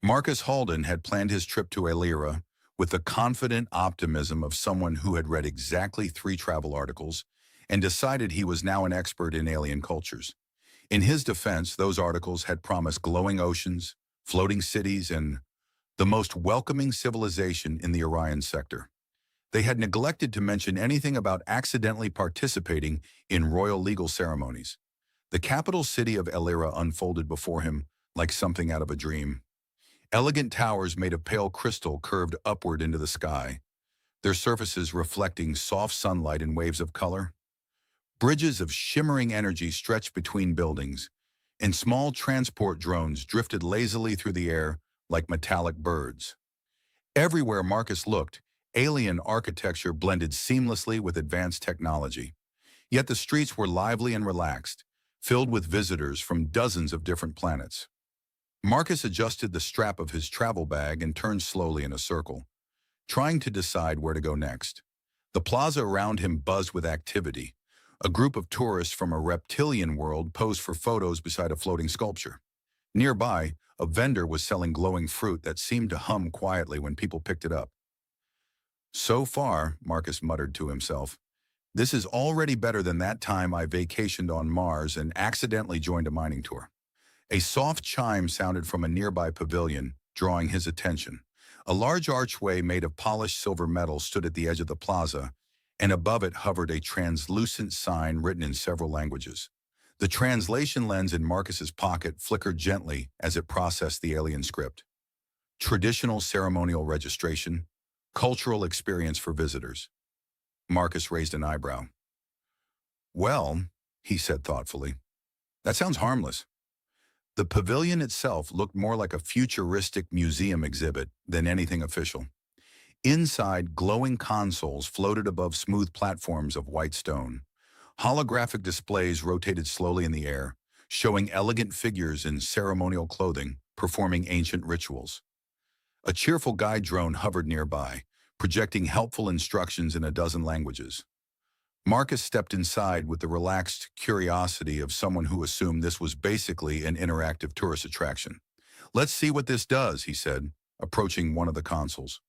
Marcus Halden had planned his trip to Aelyra with the confident optimism of someone who had read exactly 3 travel articles and decided he was now an expert in alien cultures. In his defense, those articles had promised glowing oceans, floating cities, and the most welcoming civilization in the Orion sector. They had neglected to mention anything about accidentally participating in royal legal ceremonies. The capital city of Aelyra unfolded before him like something out of a dream. Elegant towers made of pale crystal curved upward into the sky, their surfaces reflecting soft sunlight in waves of color. Bridges of shimmering energy stretched between buildings, and small transport drones drifted lazily through the air like metallic birds. Everywhere Marcus looked, alien architecture blended seamlessly with advanced technology. Yet the streets were lively and relaxed, filled with visitors from dozens of different planets. Marcus adjusted the strap of his travel bag and turned slowly in a circle, trying to decide where to go next. The plaza around him buzzed with activity. A group of tourists from a reptilian world posed for photos beside a floating sculpture. Nearby, a vendor was selling glowing fruit that seemed to hum quietly when people picked it up. So far, Marcus muttered to himself, this is already better than that time I vacationed on Mars and accidentally joined a mining tour. A soft chime sounded from a nearby pavilion, drawing his attention. A large archway made of polished silver metal stood at the edge of the plaza, and above it hovered a translucent sign written in several languages. The translation lens in Marcus's pocket flickered gently as it processed the alien script. Traditional ceremonial registration, cultural experience for visitors. Marcus raised an eyebrow. Well, he said thoughtfully, that sounds harmless. The pavilion itself looked more like a futuristic museum exhibit than anything official. Inside, glowing consoles floated above smooth platforms of white stone. Holographic displays rotated slowly in the air, showing elegant figures in ceremonial clothing performing ancient rituals. A cheerful guide drone hovered nearby, projecting helpful instructions in a dozen languages. Marcus stepped inside with the relaxed curiosity of someone who assumed this was basically an interactive tourist attraction. Let's see what this does, he said, approaching one of the consoles.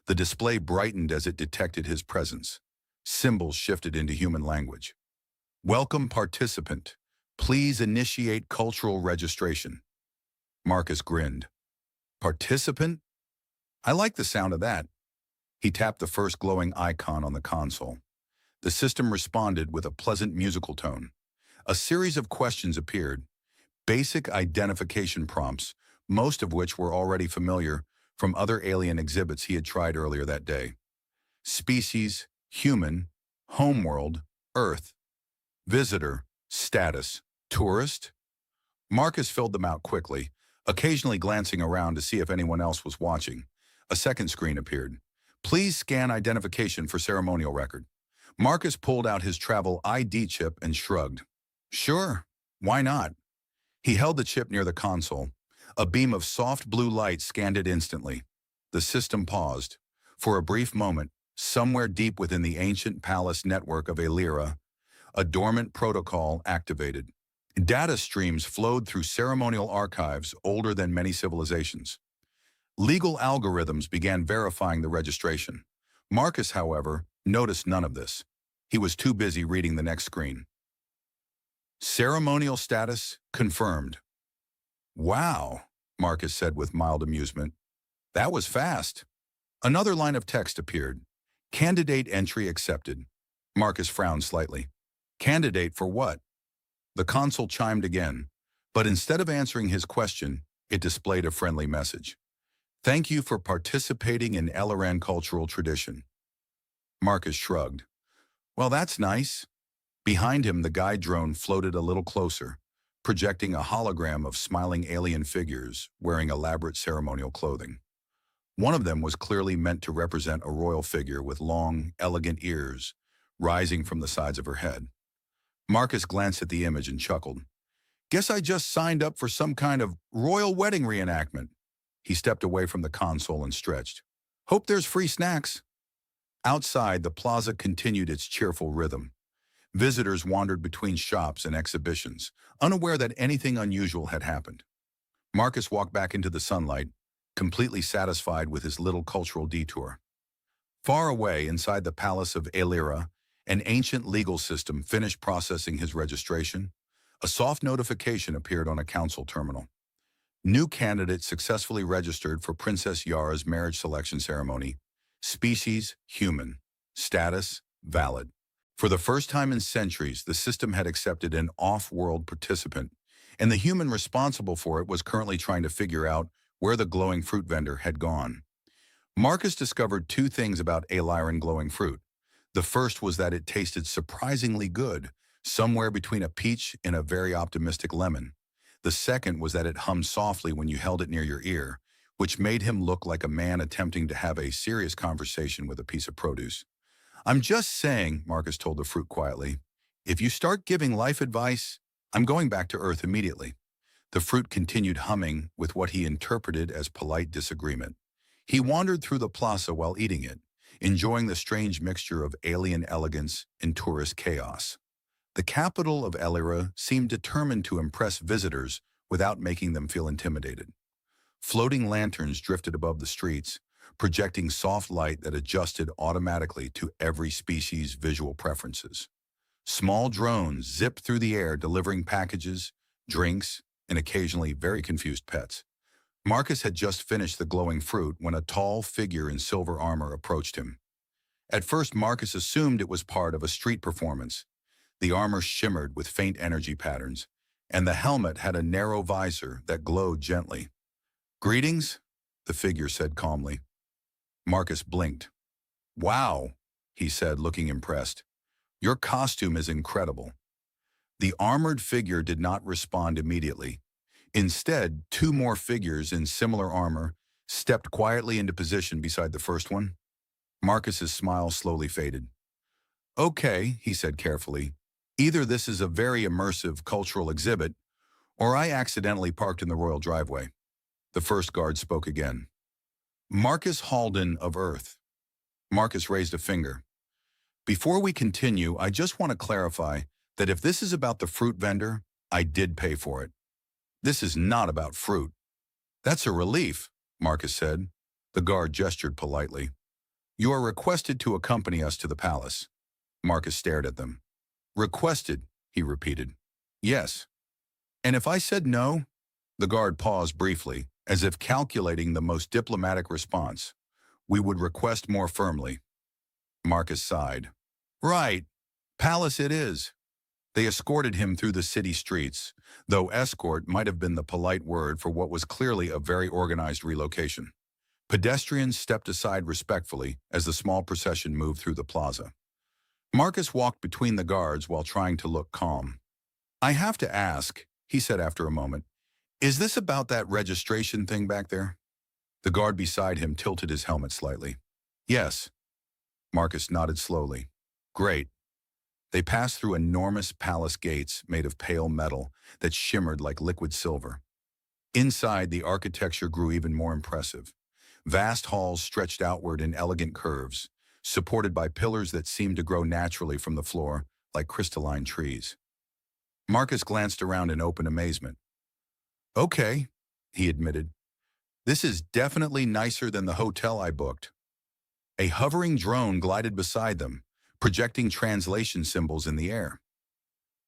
The display brightened as it detected his presence. Symbols shifted into human language. Welcome participant. Please initiate cultural registration. Marcus grinned. Participant? I like the sound of that. He tapped the first glowing icon on the console. The system responded with a pleasant musical tone. A series of questions appeared, basic identification prompts, most of which were already familiar from other alien exhibits he had tried earlier that day. Species, human, homeworld, Earth, visitor, status, tourist. Marcus filled them out quickly, occasionally glancing around to see if anyone else was watching. A second screen appeared. Please scan identification for ceremonial record. Marcus pulled out his travel ID chip and shrugged. Sure, why not? He held the chip near the console. A beam of soft blue light scanned it instantly. The system paused. For a brief moment, somewhere deep within the ancient palace network of Aelyra, a dormant protocol activated. Data streams flowed through ceremonial archives older than many civilizations. Legal algorithms began verifying the registration. Marcus, however, noticed none of this. He was too busy reading the next screen. Ceremonial status confirmed. Wow, Marcus said with mild amusement. That was fast. Another line of text appeared. Candidate entry accepted. Marcus frowned slightly. Candidate for what? The console chimed again, but instead of answering his question, it displayed a friendly message. Thank you for participating in Aelyran cultural tradition. Marcus shrugged. Well, that's nice. Behind him, the guide drone floated a little closer, projecting a hologram of smiling alien figures wearing elaborate ceremonial clothing. One of them was clearly meant to represent a royal figure with long, elegant ears rising from the sides of her head. Marcus glanced at the image and chuckled. Guess I just signed up for some kind of royal wedding reenactment. He stepped away from the console and stretched. Hope there's free snacks. Outside, the plaza continued its cheerful rhythm. Visitors wandered between shops and exhibitions, unaware that anything unusual had happened. Marcus walked back into the sunlight, completely satisfied with his little cultural detour. Far away inside the palace of Aelyra, an ancient legal system finished processing his registration. A soft notification appeared on a council terminal. New candidate successfully registered for Princess Yara's marriage selection ceremony. Species, human. Status, valid. For the first time in centuries, the system had accepted an off-world participant, and the human responsible for it was currently trying to figure out where the glowing fruit vendor had gone. Marcus discovered two things about Aelyran glowing fruit. The first was that it tasted surprisingly good, somewhere between a peach and a very optimistic lemon. The second was that it hummed softly when you held it near your ear, which made him look like a man attempting to have a serious conversation with a piece of produce. "I'm just saying," Marcus told the fruit quietly, "if you start giving life advice, I'm going back to Earth immediately." The fruit continued humming with what he interpreted as polite disagreement. He wandered through the plaza while eating it, enjoying the strange mixture of alien elegance and tourist chaos. The capital of Aelyra seemed determined to impress visitors without making them feel intimidated. Floating lanterns drifted above the streets, projecting soft light that adjusted automatically to every species' visual preferences. Small drones zipped through the air delivering packages, drinks, and occasionally very confused pets. Marcus had just finished the glowing fruit when a tall figure in silver armor approached him. At first, Marcus assumed it was part of a street performance. The armor shimmered with faint energy patterns, and the helmet had a narrow visor that glowed gently. "Greetings," the figure said calmly. Marcus blinked. "Wow," he said, looking impressed. "Your costume is incredible." The armored figure did not respond immediately. Instead, two more figures in similar armor stepped quietly into position beside the first one. Marcus's smile slowly faded. "Okay," he said carefully. "Either this is a very immersive cultural exhibit, or I accidentally parked in the royal driveway." The first guard spoke again. "Marcus Halden of Earth." Marcus raised a finger. "Before we continue, I just want to clarify that if this is about the fruit vendor, I did pay for it. This is not about fruit." "That's a relief," Marcus said. The guard gestured politely. "You are requested to accompany us to the palace." Marcus stared at them. "Requested," he repeated. "Yes." "And if I said no?" The guard paused briefly, as if calculating the most diplomatic response. "We would request more firmly." Marcus sighed. "Right. Palace it is." They escorted him through the city streets, though escort might have been the polite word for what was clearly a very organized relocation. Pedestrians stepped aside respectfully as the small procession moved through the plaza. Marcus walked between the guards while trying to look calm. "I have to ask," he said after a moment, "is this about that registration thing back there?" The guard beside him tilted his helmet slightly. "Yes." Marcus nodded slowly. "Great." They passed through enormous palace gates made of pale metal that shimmered like liquid silver. Inside, the architecture grew even more impressive. Vast halls stretched outward in elegant curves, supported by pillars that seemed to grow naturally from the floor like crystalline trees. Marcus glanced around in open amazement. "Okay," he admitted. "This is definitely nicer than the hotel I booked." A hovering drone glided beside them, projecting translation symbols in the air.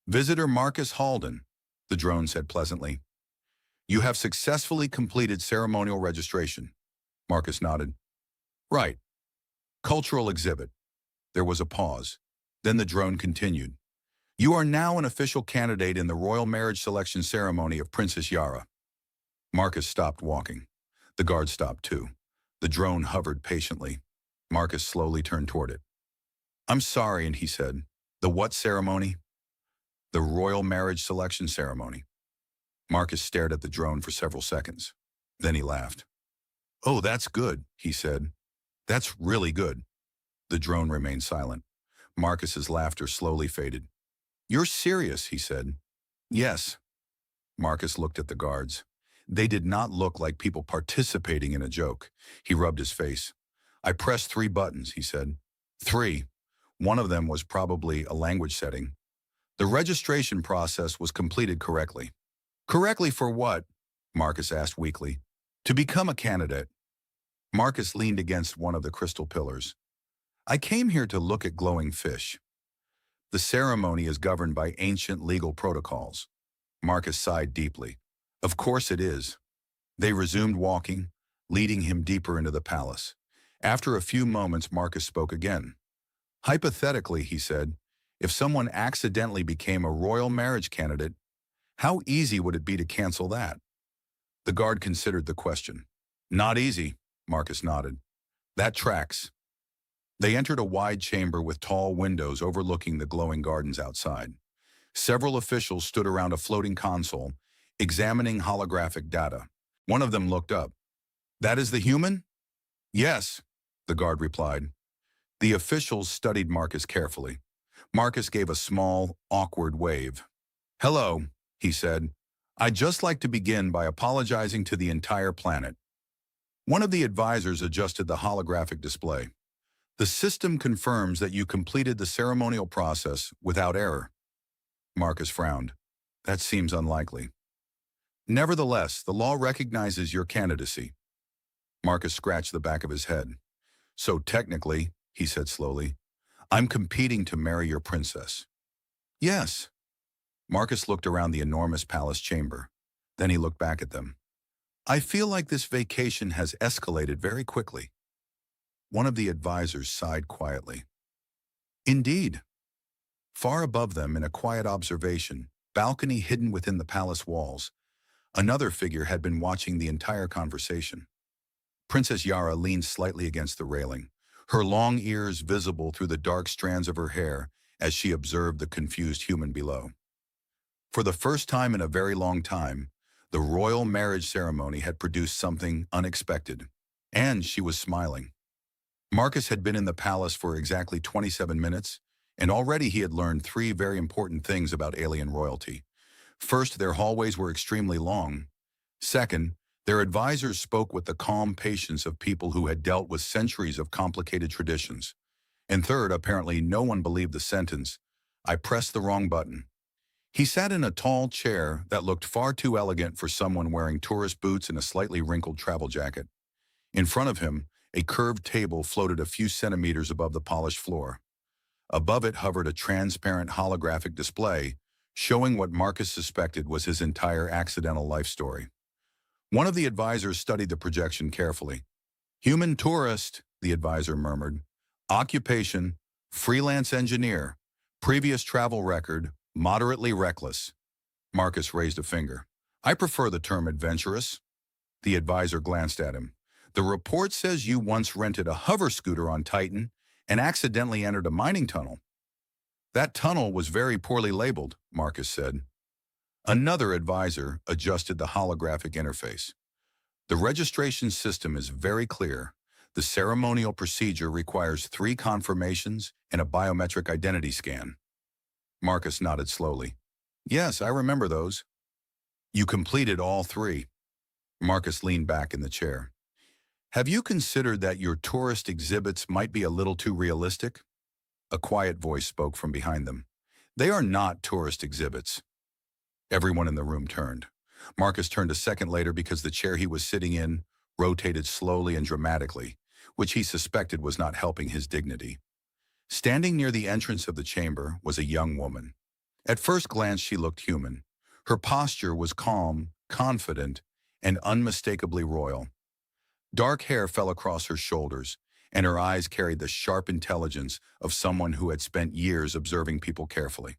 "Visitor Marcus Halden," the drone said pleasantly. "You have successfully completed ceremonial registration." Marcus nodded. "Right. Cultural exhibit." There was a pause. Then the drone continued. "You are now an official candidate in the royal marriage selection ceremony of Princess Yara." Marcus stopped walking. The guard stopped too. The drone hovered patiently. Marcus slowly turned toward it. "I'm sorry," and he said, "the what ceremony?" "The royal marriage selection ceremony." Marcus stared at the drone for several seconds. Then he laughed. "Oh, that's good," he said. "That's really good." The drone remained silent. Marcus's laughter slowly faded. "You're serious," he said. "Yes." Marcus looked at the guards. They did not look like people participating in a joke. He rubbed his face. "I pressed 3 buttons," he said. 3. One of them was probably a language setting. The registration process was completed correctly. "Correctly for what?" Marcus asked weakly. To become a candidate, Marcus leaned against one of the crystal pillars. I came here to look at glowing fish. The ceremony is governed by ancient legal protocols. Marcus sighed deeply. Of course it is. They resumed walking, leading him deeper into the palace. After a few moments, Marcus spoke again. Hypothetically, he said, if someone accidentally became a royal marriage candidate, how easy would it be to cancel that? The guard considered the question. Not easy, Marcus nodded. That tracks. They entered a wide chamber with tall windows overlooking the glowing gardens outside. Several officials stood around a floating console, examining holographic data. One of them looked up. That is the human? Yes, the guard replied. The officials studied Marcus carefully. Marcus gave a small, awkward wave. Hello, he said. I'd just like to begin by apologizing to the entire planet. One of the advisors adjusted the holographic display. The system confirms that you completed the ceremonial process without error. Marcus frowned. That seems unlikely. Nevertheless, the law recognizes your candidacy. Marcus scratched the back of his head. So technically, he said slowly, I'm competing to marry your princess. Yes. Marcus looked around the enormous palace chamber. Then he looked back at them. I feel like this vacation has escalated very quickly. One of the advisors sighed quietly. Indeed. Far above them, in a quiet observation, balcony hidden within the palace walls, another figure had been watching the entire conversation. Princess Yara leaned slightly against the railing, her long ears visible through the dark strands of her hair as she observed the confused human below. For the first time in a very long time, the royal marriage ceremony had produced something unexpected, and she was smiling. Marcus had been in the palace for exactly 27 minutes, and already he had learned three very important things about alien royalty. First, their hallways were extremely long. Second, their advisors spoke with the calm patience of people who had dealt with centuries of complicated traditions. And third, apparently no one believed the sentence, I pressed the wrong button. He sat in a tall chair that looked far too elegant for someone wearing tourist boots and a slightly wrinkled travel jacket. In front of him, a curved table floated a few centimeters above the polished floor. Above it hovered a transparent holographic display, showing what Marcus suspected was his entire accidental life story. One of the advisors studied the projection carefully. Human tourist, the advisor murmured. Occupation, freelance engineer. Previous travel record, moderately reckless. Marcus raised a finger. I prefer the term adventurous. The advisor glanced at him. The report says you once rented a hover scooter on Titan and accidentally entered a mining tunnel. That tunnel was very poorly labeled, Marcus said. Another advisor adjusted the holographic interface. The registration system is very clear. The ceremonial procedure requires 3 confirmations and a biometric identity scan. Marcus nodded slowly. Yes, I remember those. You completed all 3. Marcus leaned back in the chair. Have you considered that your tourist exhibits might be a little too realistic? A quiet voice spoke from behind them. They are not tourist exhibits. Everyone in the room turned. Marcus turned a second later because the chair he was sitting in rotated slowly and dramatically, which he suspected was not helping his dignity. Standing near the entrance of the chamber was a young woman. At first glance, she looked human. Her posture was calm, confident, and unmistakably royal. Dark hair fell across her shoulders, and her eyes carried the sharp intelligence of someone who had spent years observing people carefully.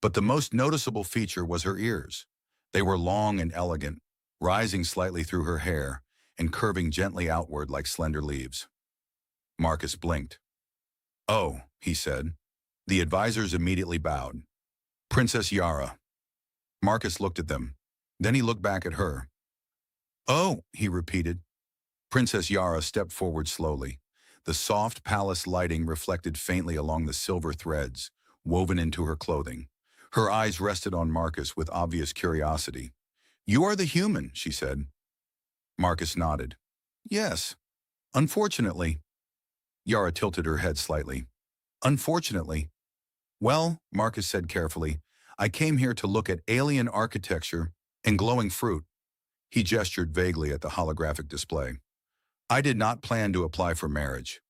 But the most noticeable feature was her ears. They were long and elegant, rising slightly through her hair and curving gently outward like slender leaves. Marcus blinked. Oh, he said. The advisors immediately bowed. Princess Yara. Marcus looked at them. Then he looked back at her. Oh, he repeated. Princess Yara stepped forward slowly. The soft palace lighting reflected faintly along the silver threads woven into her clothing. Her eyes rested on Marcus with obvious curiosity. You are the human, she said. Marcus nodded. Yes. Unfortunately. Yara tilted her head slightly. Unfortunately. Well, Marcus said carefully, I came here to look at alien architecture and glowing fruit. He gestured vaguely at the holographic display. I did not plan to apply for marriage.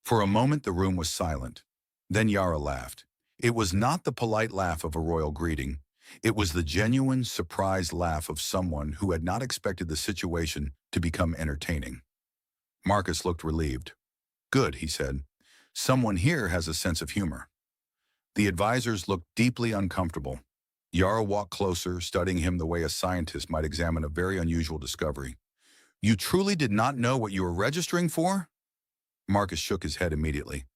For a moment the room was silent. Then Yara laughed. It was not the polite laugh of a royal greeting. It was the genuine, surprised laugh of someone who had not expected the situation to become entertaining. Marcus looked relieved. Good, he said. Someone here has a sense of humor. The advisors looked deeply uncomfortable. Yara walked closer, studying him the way a scientist might examine a very unusual discovery. You truly did not know what you were registering for? Marcus shook his head immediately.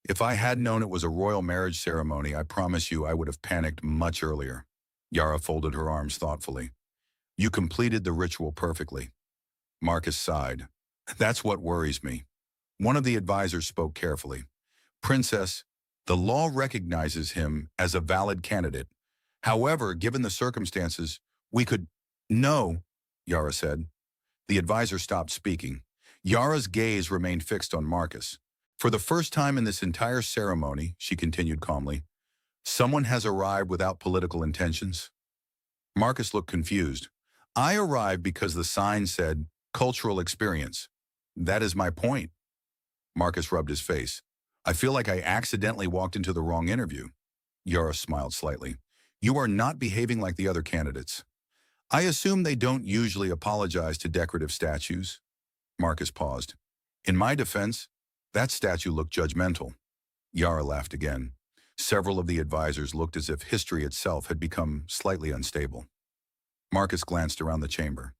If I had known it was a royal marriage ceremony, I promise you I would have panicked much earlier. Yara folded her arms thoughtfully. You completed the ritual perfectly. Marcus sighed. That's what worries me. One of the advisors spoke carefully. Princess, the law recognizes him as a valid candidate. However, given the circumstances, we could... No, Yara said. The advisor stopped speaking. Yara's gaze remained fixed on Marcus. For the first time in this entire ceremony, she continued calmly, someone has arrived without political intentions. Marcus looked confused. I arrived because the sign said, cultural experience. That is my point. Marcus rubbed his face. I feel like I accidentally walked into the wrong interview. Yara smiled slightly. You are not behaving like the other candidates. I assume they don't usually apologize to decorative statues. Marcus paused. In my defense, that statue looked judgmental. Yara laughed again. Several of the advisors looked as if history itself had become slightly unstable. Marcus glanced around the chamber.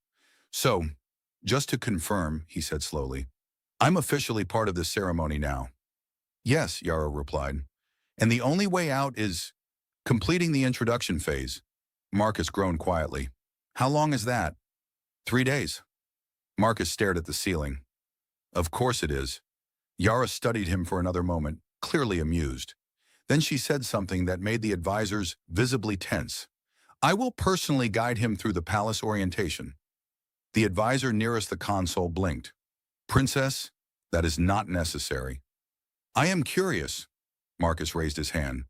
So, just to confirm, he said slowly, I'm officially part of this ceremony now. Yes, Yara replied. And the only way out is completing the introduction phase. Marcus groaned quietly. How long is that? 3 days. Marcus stared at the ceiling. Of course it is. Yara studied him for another moment, clearly amused. Then she said something that made the advisors visibly tense. I will personally guide him through the palace orientation. The advisor nearest the console blinked. Princess, that is not necessary. I am curious. Marcus raised his hand.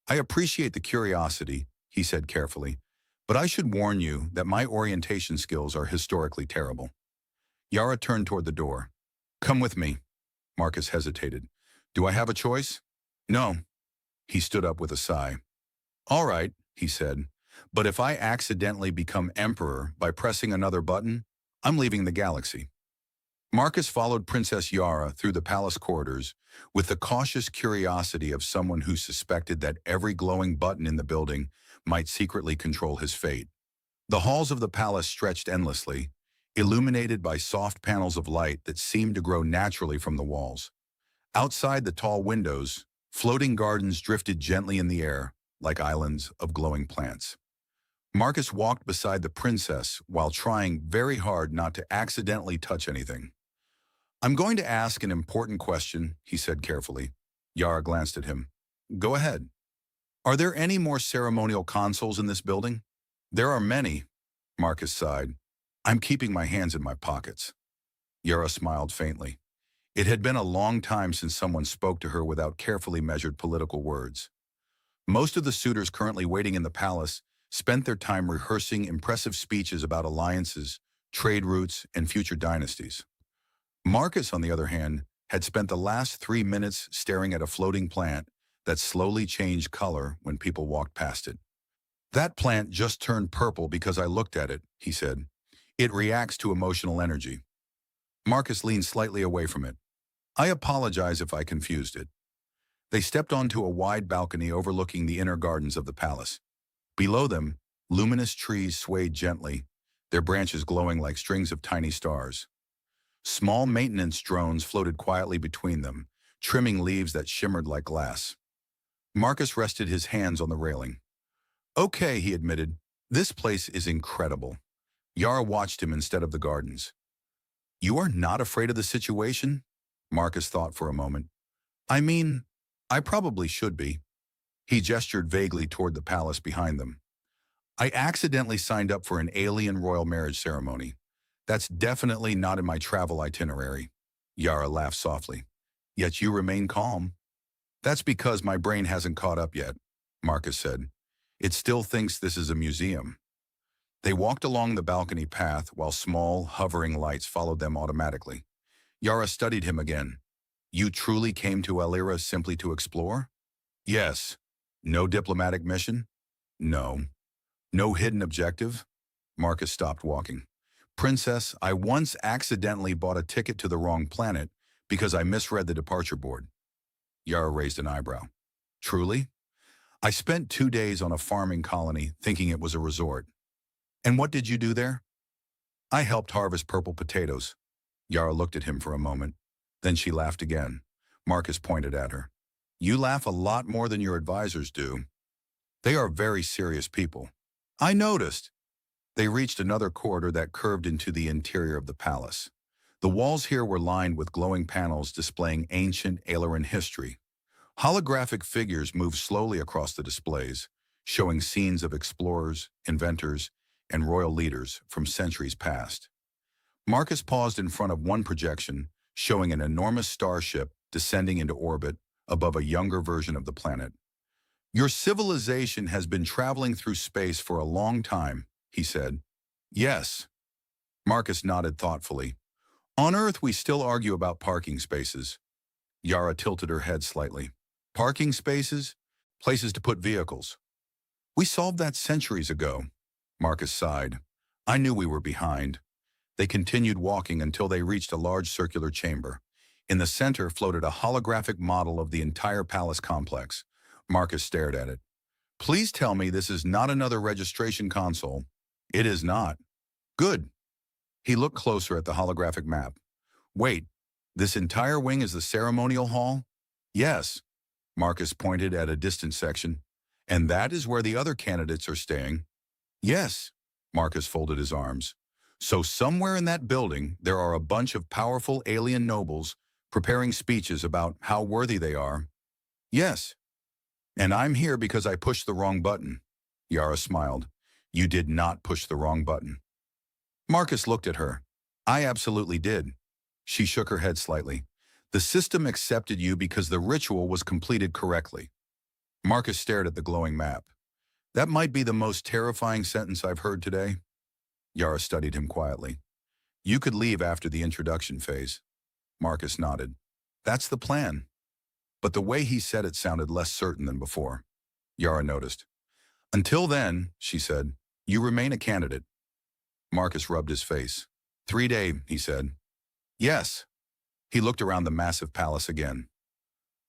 I appreciate the curiosity, he said carefully, but I should warn you that my orientation skills are historically terrible. Yara turned toward the door. Come with me. Marcus hesitated. Do I have a choice? No. He stood up with a sigh. All right, he said, but if I accidentally become emperor by pressing another button, I'm leaving the galaxy. Marcus followed Princess Yara through the palace corridors with the cautious curiosity of someone who suspected that every glowing button in the building might secretly control his fate. The halls of the palace stretched endlessly, illuminated by soft panels of light that seemed to grow naturally from the walls. Outside the tall windows, floating gardens drifted gently in the air, like islands of glowing plants. Marcus walked beside the princess while trying very hard not to accidentally touch anything. I'm going to ask an important question, he said carefully. Yara glanced at him. Go ahead. Are there any more ceremonial consoles in this building? There are many, Marcus sighed. I'm keeping my hands in my pockets. Yara smiled faintly. It had been a long time since someone spoke to her without carefully measured political words. Most of the suitors currently waiting in the palace spent their time rehearsing impressive speeches about alliances, trade routes, and future dynasties. Marcus, on the other hand, had spent the last 3 minutes staring at a floating plant that slowly changed color when people walked past it. That plant just turned purple because I looked at it, he said. It reacts to emotional energy. Marcus leaned slightly away from it. I apologize if I confused it. They stepped onto a wide balcony overlooking the inner gardens of the palace. Below them, luminous trees swayed gently, their branches glowing like strings of tiny stars. Small maintenance drones floated quietly between them, trimming leaves that shimmered like glass. Marcus rested his hands on the railing. Okay, he admitted, this place is incredible. Yara watched him instead of the gardens. You are not afraid of the situation? Marcus thought for a moment. I mean, I probably should be. He gestured vaguely toward the palace behind them. I accidentally signed up for an alien royal marriage ceremony. That's definitely not in my travel itinerary. Yara laughed softly. Yet you remain calm. That's because my brain hasn't caught up yet, Marcus said. It still thinks this is a museum. They walked along the balcony path while small, hovering lights followed them automatically. Yara studied him again. You truly came to Aelyra simply to explore? Yes. No diplomatic mission? No. No hidden objective? Marcus stopped walking. Princess, I once accidentally bought a ticket to the wrong planet because I misread the departure board. Yara raised an eyebrow. Truly? I spent 2 days on a farming colony thinking it was a resort. And what did you do there? I helped harvest purple potatoes. Yara looked at him for a moment. Then she laughed again. Marcus pointed at her. You laugh a lot more than your advisors do. They are very serious people. I noticed. They reached another corridor that curved into the interior of the palace. The walls here were lined with glowing panels displaying ancient Aelyran history. Holographic figures moved slowly across the displays, showing scenes of explorers, inventors, and royal leaders from centuries past. Marcus paused in front of one projection, showing an enormous starship descending into orbit above a younger version of the planet. Your civilization has been traveling through space for a long time, he said. Yes. Marcus nodded thoughtfully. On Earth, we still argue about parking spaces. Yara tilted her head slightly. Parking spaces? Places to put vehicles. We solved that centuries ago. Marcus sighed. I knew we were behind. They continued walking until they reached a large circular chamber. In the center floated a holographic model of the entire palace complex. Marcus stared at it. Please tell me this is not another registration console. It is not. Good. He looked closer at the holographic map. Wait, this entire wing is the ceremonial hall? Yes. Marcus pointed at a distant section. And that is where the other candidates are staying? Yes. Marcus folded his arms. So somewhere in that building, there are a bunch of powerful alien nobles preparing speeches about how worthy they are. Yes. And I'm here because I pushed the wrong button. Yara smiled. You did not push the wrong button. Marcus looked at her. I absolutely did. She shook her head slightly. The system accepted you because the ritual was completed correctly. Marcus stared at the glowing map. That might be the most terrifying sentence I've heard today. Yara studied him quietly. You could leave after the introduction phase. Marcus nodded. That's the plan. But the way he said it sounded less certain than before. Yara noticed. Until then, she said, you remain a candidate. Marcus rubbed his face. 3-day, he said. Yes. He looked around the massive palace again.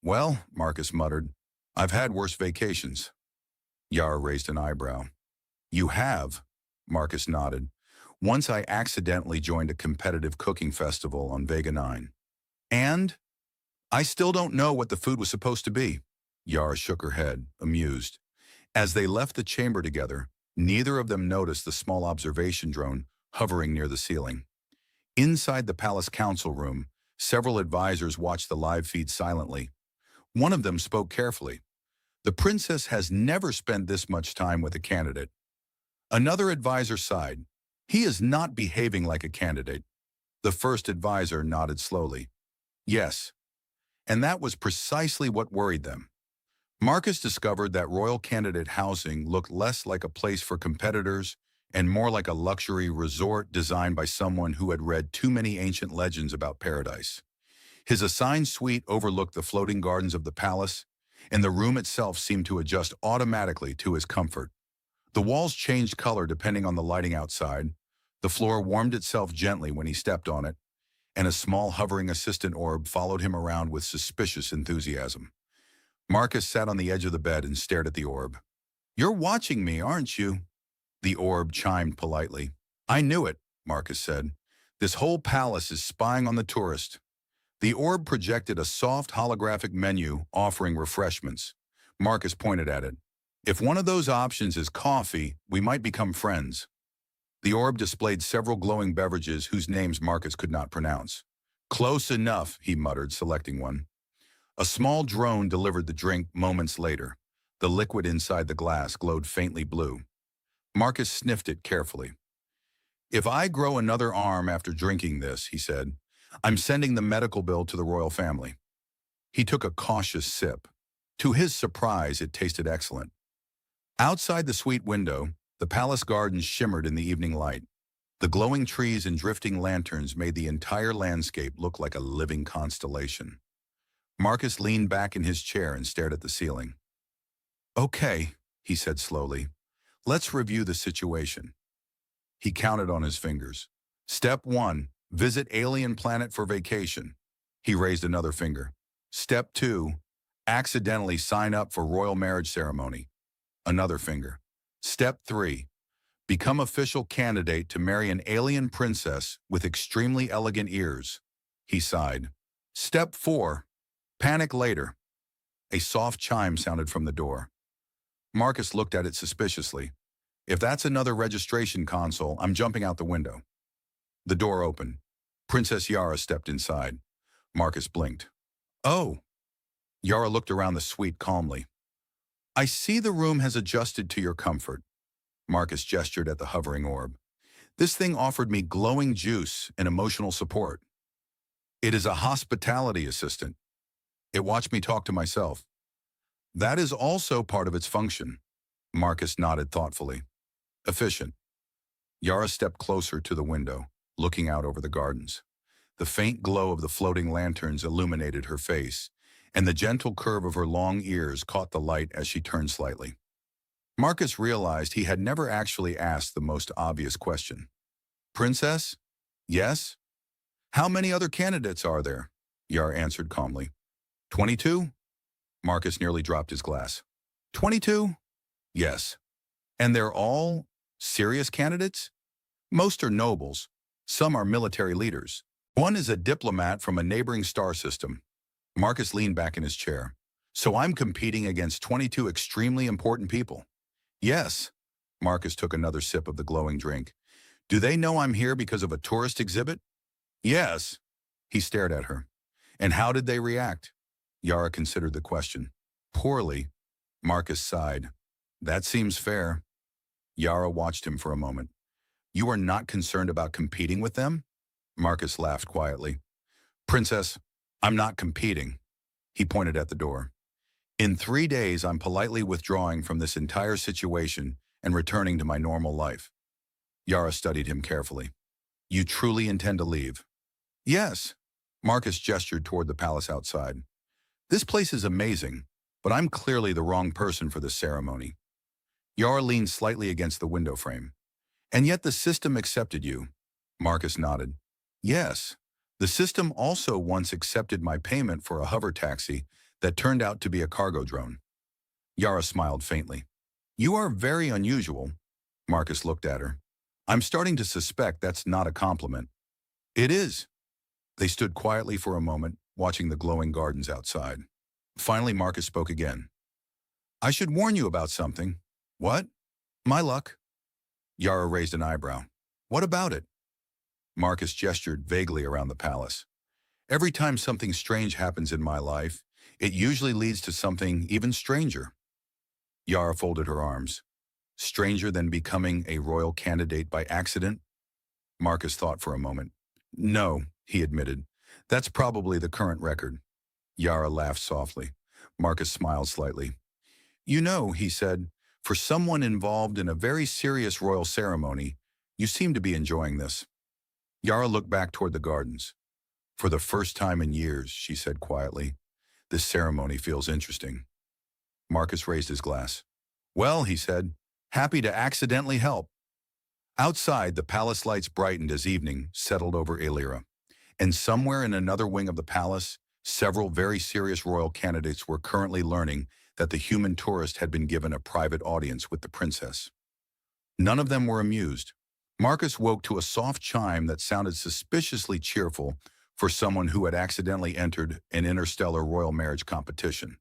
Well, Marcus muttered, I've had worse vacations. Yara raised an eyebrow. You have? Marcus nodded. Once I accidentally joined a competitive cooking festival on Vega 9. And? I still don't know what the food was supposed to be. Yara shook her head, amused. As they left the chamber together, neither of them noticed the small observation drone hovering near the ceiling. Inside the palace council room, several advisors watched the live feed silently. One of them spoke carefully. The princess has never spent this much time with a candidate. Another advisor sighed. He is not behaving like a candidate. The first advisor nodded slowly. Yes. And that was precisely what worried them. Marcus discovered that royal candidate housing looked less like a place for competitors and more like a luxury resort designed by someone who had read too many ancient legends about paradise. His assigned suite overlooked the floating gardens of the palace, and the room itself seemed to adjust automatically to his comfort. The walls changed color depending on the lighting outside, the floor warmed itself gently when he stepped on it, and a small hovering assistant orb followed him around with suspicious enthusiasm. Marcus sat on the edge of the bed and stared at the orb. You're watching me, aren't you? The orb chimed politely. I knew it, Marcus said. This whole palace is spying on the tourist. The orb projected a soft holographic menu offering refreshments. Marcus pointed at it. If one of those options is coffee, we might become friends. The orb displayed several glowing beverages whose names Marcus could not pronounce. Close enough, he muttered, selecting one. A small drone delivered the drink moments later. The liquid inside the glass glowed faintly blue. Marcus sniffed it carefully. If I grow another arm after drinking this, he said, I'm sending the medical bill to the royal family. He took a cautious sip. To his surprise, it tasted excellent. Outside the suite window, The palace gardens shimmered in the evening light. The glowing trees and drifting lanterns made the entire landscape look like a living constellation. Marcus leaned back in his chair and stared at the ceiling. "Okay," he said slowly. "Let's review the situation." He counted on his fingers. Step 1, visit alien planet for vacation. He raised another finger. Step 2, accidentally sign up for royal marriage ceremony. Another finger. Step 3, become official candidate to marry an alien princess with extremely elegant ears. He sighed. Step 4, panic later. A soft chime sounded from the door. Marcus looked at it suspiciously. If that's another registration console, I'm jumping out the window. The door opened. Princess Yara stepped inside. Marcus blinked. "Oh." Yara looked around the suite calmly. "I see the room has adjusted to your comfort." Marcus gestured at the hovering orb. "This thing offered me glowing juice and emotional support. It is a hospitality assistant. It watched me talk to myself. That is also part of its function." Marcus nodded thoughtfully. "Efficient." Yara stepped closer to the window, looking out over the gardens. The faint glow of the floating lanterns illuminated her face, and the gentle curve of her long ears caught the light as she turned slightly. Marcus realized he had never actually asked the most obvious question. "Princess?" "Yes?" "How many other candidates are there?" Yara answered calmly. 22? Marcus nearly dropped his glass. 22? Yes. And they're all serious candidates? Most are nobles. Some are military leaders. One is a diplomat from a neighboring star system. Marcus leaned back in his chair. So I'm competing against 22 extremely important people. Yes. Marcus took another sip of the glowing drink. Do they know I'm here because of a tourist exhibit? Yes. He stared at her. And how did they react? Yara considered the question. Poorly. Marcus sighed. That seems fair. Yara watched him for a moment. You are not concerned about competing with them? Marcus laughed quietly. Princess, I'm not competing. He pointed at the door. In 3 days, I'm politely withdrawing from this entire situation and returning to my normal life. Yara studied him carefully. You truly intend to leave? Yes. Marcus gestured toward the palace outside. This place is amazing, but I'm clearly the wrong person for this ceremony. Yara leaned slightly against the window frame. And yet the system accepted you. Marcus nodded. Yes. The system also once accepted my payment for a hover taxi that turned out to be a cargo drone. Yara smiled faintly. You are very unusual. Marcus looked at her. I'm starting to suspect that's not a compliment. It is. They stood quietly for a moment, watching the glowing gardens outside. Finally, Marcus spoke again. I should warn you about something. What? My luck. Yara raised an eyebrow. What about it? Marcus gestured vaguely around the palace. Every time something strange happens in my life, it usually leads to something even stranger. Yara folded her arms. Stranger than becoming a royal candidate by accident? Marcus thought for a moment. No, he admitted. That's probably the current record. Yara laughed softly. Marcus smiled slightly. You know, he said, for someone involved in a very serious royal ceremony, you seem to be enjoying this. Yara looked back toward the gardens. For the first time in years, she said quietly, this ceremony feels interesting. Marcus raised his glass. Well, he said, happy to accidentally help. Outside, the palace lights brightened as evening settled over Aelyra. And somewhere in another wing of the palace, several very serious royal candidates were currently learning that the human tourist had been given a private audience with the princess. None of them were amused. Marcus woke to a soft chime that sounded suspiciously cheerful for someone who had accidentally entered an interstellar royal marriage competition.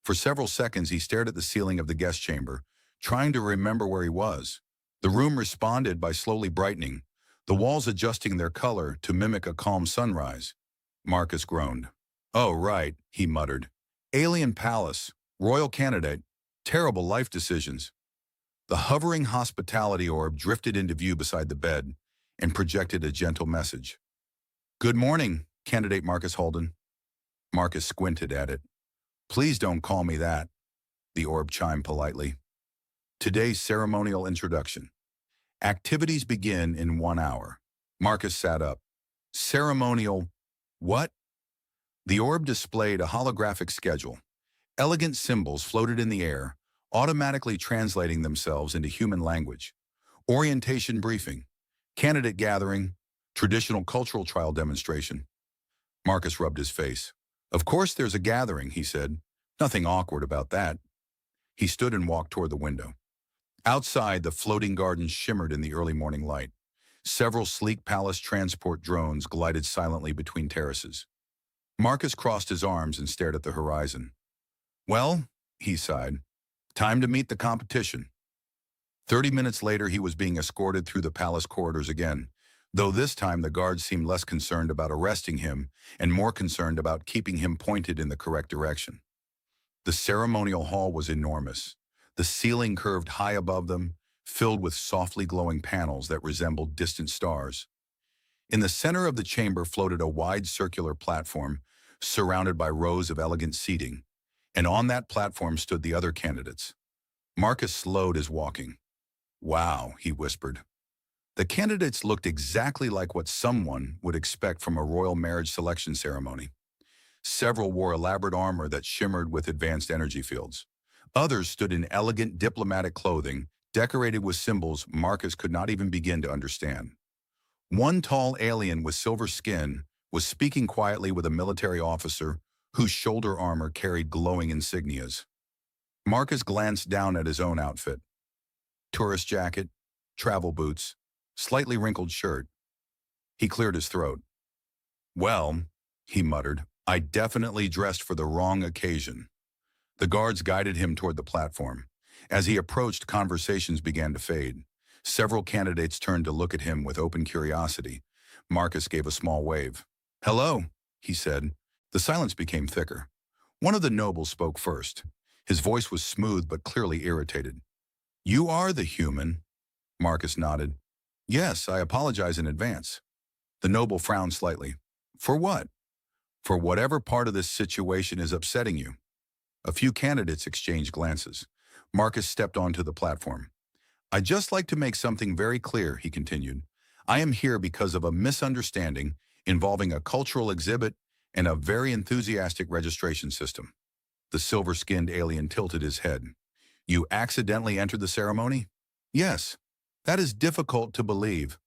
For several seconds, he stared at the ceiling of the guest chamber, trying to remember where he was. The room responded by slowly brightening, the walls adjusting their color to mimic a calm sunrise. Marcus groaned. Oh, right, he muttered. Alien palace, royal candidate, terrible life decisions. The hovering hospitality orb drifted into view beside the bed and projected a gentle message. Good morning, candidate Marcus Holden. Marcus squinted at it. Please don't call me that. The orb chimed politely. Today's ceremonial introduction. Activities begin in 1 hour. Marcus sat up. Ceremonial what? The orb displayed a holographic schedule. Elegant symbols floated in the air, automatically translating themselves into human language. Orientation briefing. Candidate gathering. Traditional cultural trial demonstration. Marcus rubbed his face. Of course there's a gathering, he said. Nothing awkward about that. He stood and walked toward the window. Outside, the floating gardens shimmered in the early morning light. Several sleek palace transport drones glided silently between terraces. Marcus crossed his arms and stared at the horizon. Well, he sighed, time to meet the competition. 30 minutes later, he was being escorted through the palace corridors again, though this time the guards seemed less concerned about arresting him and more concerned about keeping him pointed in the correct direction. The ceremonial hall was enormous. The ceiling curved high above them, filled with softly glowing panels that resembled distant stars. In the center of the chamber floated a wide circular platform, surrounded by rows of elegant seating, and on that platform stood the other candidates. Marcus slowed his walking. Wow, he whispered. The candidates looked exactly like what someone would expect from a royal marriage selection ceremony. Several wore elaborate armor that shimmered with advanced energy fields. Others stood in elegant diplomatic clothing, decorated with symbols Marcus could not even begin to understand. One tall alien with silver skin was speaking quietly with a military officer whose shoulder armor carried glowing insignias. Marcus glanced down at his own outfit. Tourist jacket, travel boots, slightly wrinkled shirt. He cleared his throat. Well, he muttered, I definitely dressed for the wrong occasion. The guards guided him toward the platform. As he approached, conversations began to fade. Several candidates turned to look at him with open curiosity. Marcus gave a small wave. Hello, he said. The silence became thicker. One of the nobles spoke first. His voice was smooth but clearly irritated. You are the human. Marcus nodded. Yes, I apologize in advance. The noble frowned slightly. For what? For whatever part of this situation is upsetting you. A few candidates exchanged glances. Marcus stepped onto the platform. I'd just like to make something very clear, he continued. I am here because of a misunderstanding involving a cultural exhibit and a very enthusiastic registration system. The silver-skinned alien tilted his head. You accidentally entered the ceremony? Yes. That is difficult to believe.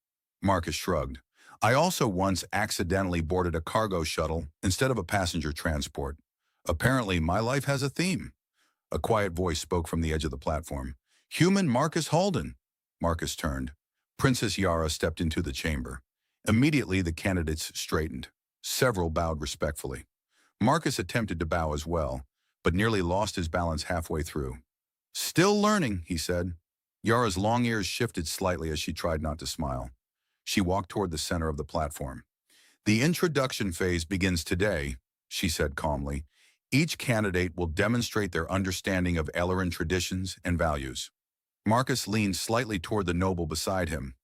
Marcus shrugged. I also once accidentally boarded a cargo shuttle instead of a passenger transport. Apparently, my life has a theme. A quiet voice spoke from the edge of the platform. Human Marcus Halden. Marcus turned. Princess Yara stepped into the chamber. Immediately, the candidates straightened. Several bowed respectfully. Marcus attempted to bow as well, but nearly lost his balance halfway through. Still learning, he said. Yara's long ears shifted slightly as she tried not to smile. She walked toward the center of the platform. The introduction phase begins today, she said calmly. Each candidate will demonstrate their understanding of Aelyran traditions and values. Marcus leaned slightly toward the noble beside him.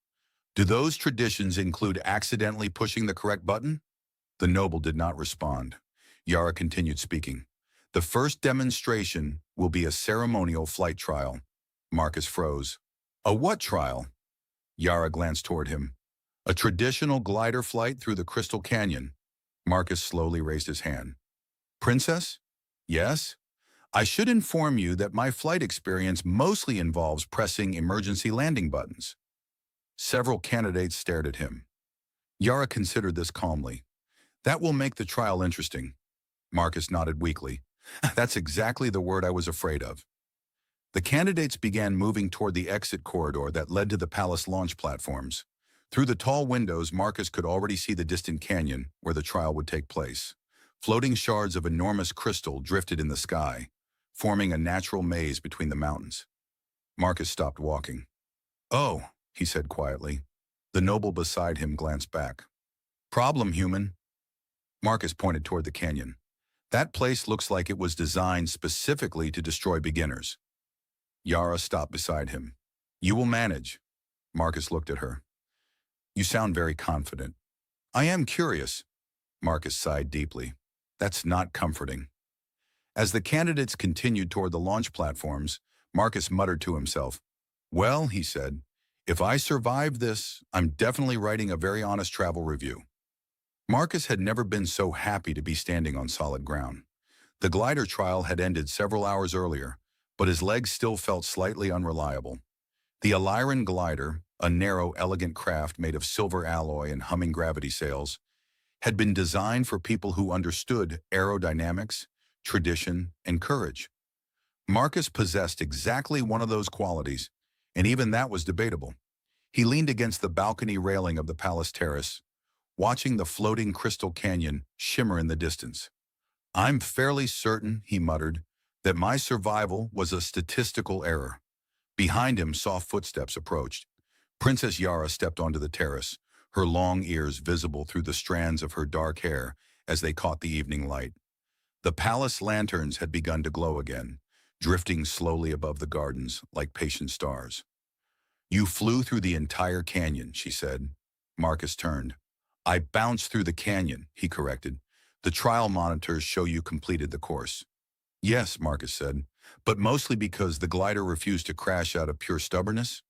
Do those traditions include accidentally pushing the correct button? The noble did not respond. Yara continued speaking. The first demonstration will be a ceremonial flight trial. Marcus froze. A what trial? Yara glanced toward him. A traditional glider flight through the Crystal Canyon. Marcus slowly raised his hand. Princess? Yes? I should inform you that my flight experience mostly involves pressing emergency landing buttons. Several candidates stared at him. Yara considered this calmly. That will make the trial interesting. Marcus nodded weakly. That's exactly the word I was afraid of. The candidates began moving toward the exit corridor that led to the palace launch platforms. Through the tall windows, Marcus could already see the distant canyon where the trial would take place. Floating shards of enormous crystal drifted in the sky, forming a natural maze between the mountains. Marcus stopped walking. Oh, he said quietly. The noble beside him glanced back. Problem, human. Marcus pointed toward the canyon. That place looks like it was designed specifically to destroy beginners. Yara stopped beside him. You will manage. Marcus looked at her. You sound very confident. I am curious. Marcus sighed deeply. That's not comforting. As the candidates continued toward the launch platforms, Marcus muttered to himself. Well, he said, if I survive this, I'm definitely writing a very honest travel review. Marcus had never been so happy to be standing on solid ground. The glider trial had ended several hours earlier, but his legs still felt slightly unreliable. The Aelyran glider, a narrow, elegant craft made of silver alloy and humming gravity sails, had been designed for people who understood aerodynamics, tradition, and courage. Marcus possessed exactly one of those qualities, and even that was debatable. He leaned against the balcony railing of the palace terrace, watching the floating crystal canyon shimmer in the distance. I'm fairly certain, he muttered, that my survival was a statistical error. Behind him, soft footsteps approached. Princess Yara stepped onto the terrace, her long ears visible through the strands of her dark hair as they caught the evening light. The palace lanterns had begun to glow again, drifting slowly above the gardens like patient stars. You flew through the entire canyon, she said. Marcus turned. I bounced through the canyon, he corrected. The trial monitors show you completed the course. Yes, Marcus said, but mostly because the glider refused to crash out of pure stubbornness.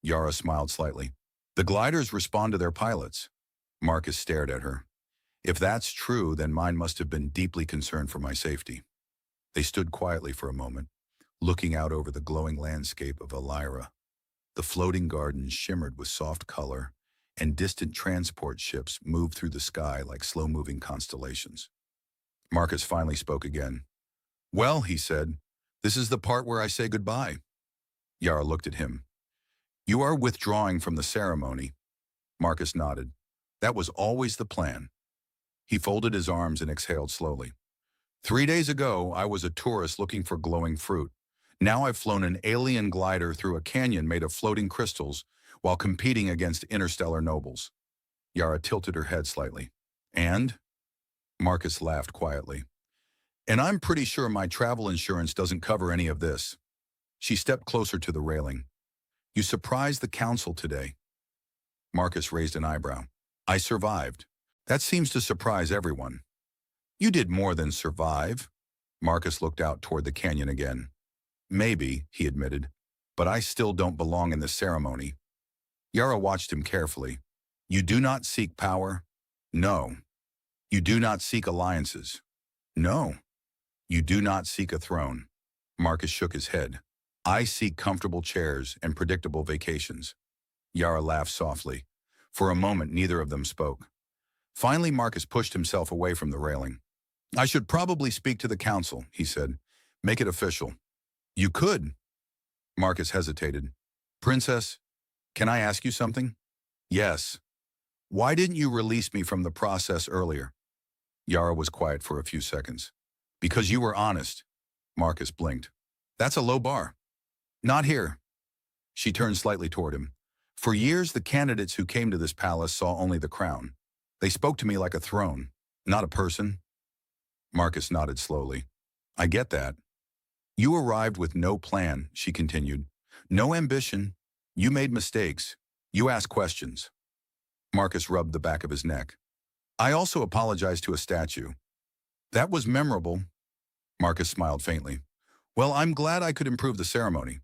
Yara smiled slightly. The gliders respond to their pilots. Marcus stared at her. If that's true, then mine must have been deeply concerned for my safety. They stood quietly for a moment, looking out over the glowing landscape of Aelyra. The floating gardens shimmered with soft color, and distant transport ships moved through the sky like slow-moving constellations. Marcus finally spoke again. Well, he said, this is the part where I say goodbye. Yara looked at him. You are withdrawing from the ceremony. Marcus nodded. That was always the plan. He folded his arms and exhaled slowly. 3 days ago, I was a tourist looking for glowing fruit. Now I've flown an alien glider through a canyon made of floating crystals while competing against interstellar nobles. Yara tilted her head slightly. And? Marcus laughed quietly. And I'm pretty sure my travel insurance doesn't cover any of this. She stepped closer to the railing. You surprised the council today. Marcus raised an eyebrow. I survived. That seems to surprise everyone. You did more than survive. Marcus looked out toward the canyon again. Maybe, he admitted, but I still don't belong in this ceremony. Yara watched him carefully. You do not seek power? No. You do not seek alliances? No. You do not seek a throne? Marcus shook his head. I seek comfortable chairs and predictable vacations. Yara laughed softly. For a moment, neither of them spoke. Finally, Marcus pushed himself away from the railing. I should probably speak to the council, he said. Make it official. You could. Marcus hesitated. Princess, can I ask you something? Yes. Why didn't you release me from the process earlier? Yara was quiet for a few seconds. Because you were honest. Marcus blinked. That's a low bar. Not here. She turned slightly toward him. For years, the candidates who came to this palace saw only the crown. They spoke to me like a throne, not a person. Marcus nodded slowly. I get that. You arrived with no plan, she continued. No ambition. You made mistakes. You asked questions. Marcus rubbed the back of his neck. I also apologized to a statue. That was memorable. Marcus smiled faintly. Well, I'm glad I could improve the ceremony.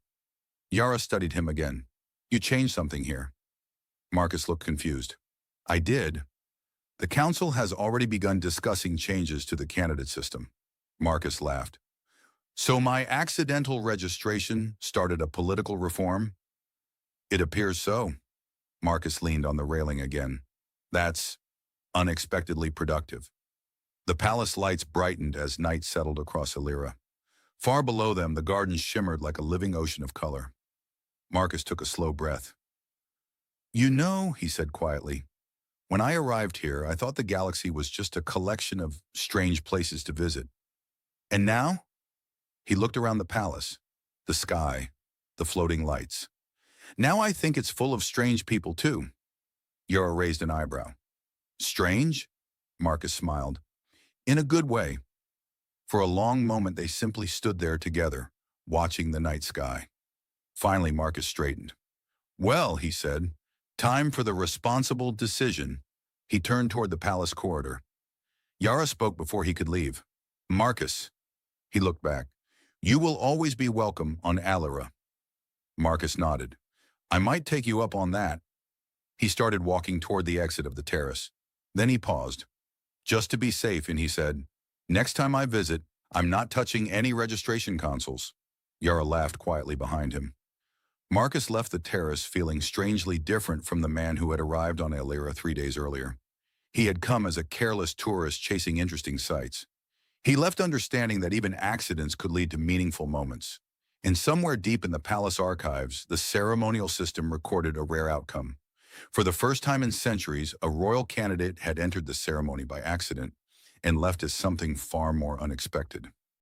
Yara studied him again. You changed something here. Marcus looked confused. I did. The council has already begun discussing changes to the candidate system. Marcus laughed. So my accidental registration started a political reform? It appears so. Marcus leaned on the railing again. That's unexpectedly productive. The palace lights brightened as night settled across Aelyra. Far below them, the gardens shimmered like a living ocean of color. Marcus took a slow breath. You know, he said quietly, when I arrived here, I thought the galaxy was just a collection of strange places to visit. And now? He looked around the palace, the sky, the floating lights. Now I think it's full of strange people too. Yara raised an eyebrow. Strange? Marcus smiled. In a good way. For a long moment they simply stood there together, watching the night sky. Finally Marcus straightened. Well, he said, time for the responsible decision. He turned toward the palace corridor. Yara spoke before he could leave. Marcus. He looked back. You will always be welcome on Aelyra. Marcus nodded. I might take you up on that. He started walking toward the exit of the terrace. Then he paused. Just to be safe, and he said, next time I visit, I'm not touching any registration consoles. Yara laughed quietly behind him. Marcus left the terrace feeling strangely different from the man who had arrived on Aelyra 3 days earlier. He had come as a careless tourist chasing interesting sights. He left understanding that even accidents could lead to meaningful moments. And somewhere deep in the palace archives, the ceremonial system recorded a rare outcome. For the first time in centuries, a royal candidate had entered the ceremony by accident and left as something far more unexpected.